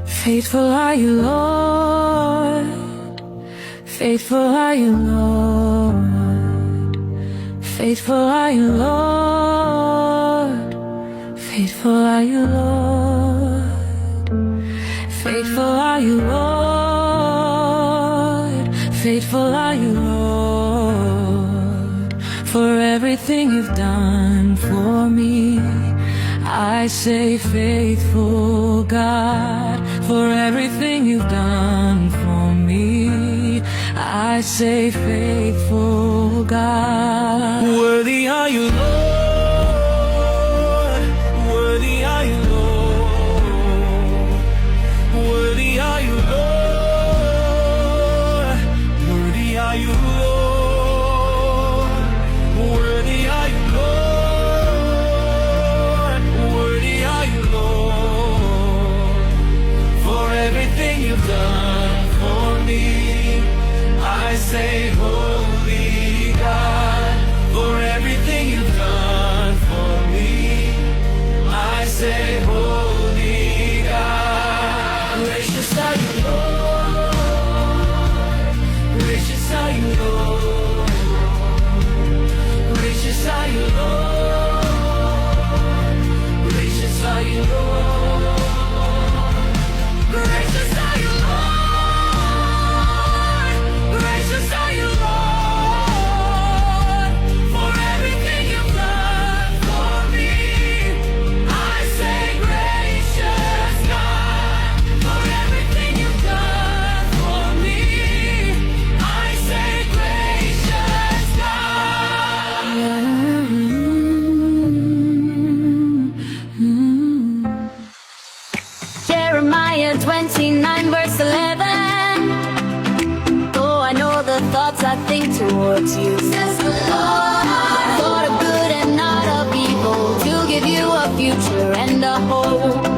Faithful are you, Lord. Faithful are you, Lord. Faithful are you, Lord. Faithful are you, Lord. Faithful are you, Lord. Faithful are you, Lord. For everything you've done for me, I say faithful God. For everything you've done for me, I say faithful God. Worthy are you, Lord. Worthy are you, Lord. Worthy are you, Lord. Worthy are you, Lord. Worthy are you, Lord. Worthy are you, Lord. For everything you've done for me, I say holy God. For everything you've done for me, I say holy God. Gracious are you, Lord. Gracious are you, Lord. Gracious are you, Lord. Gracious are you, Lord. Gracious are you, Lord. Gracious are you, Lord. For everything you've done for me, I say gracious God. For everything you've done for me, I say gracious God. Jeremiah 29 verse 11. Oh, I know the thoughts I think towards you, says the Lord. Thought of good and not of evil, to give you a future and a hope.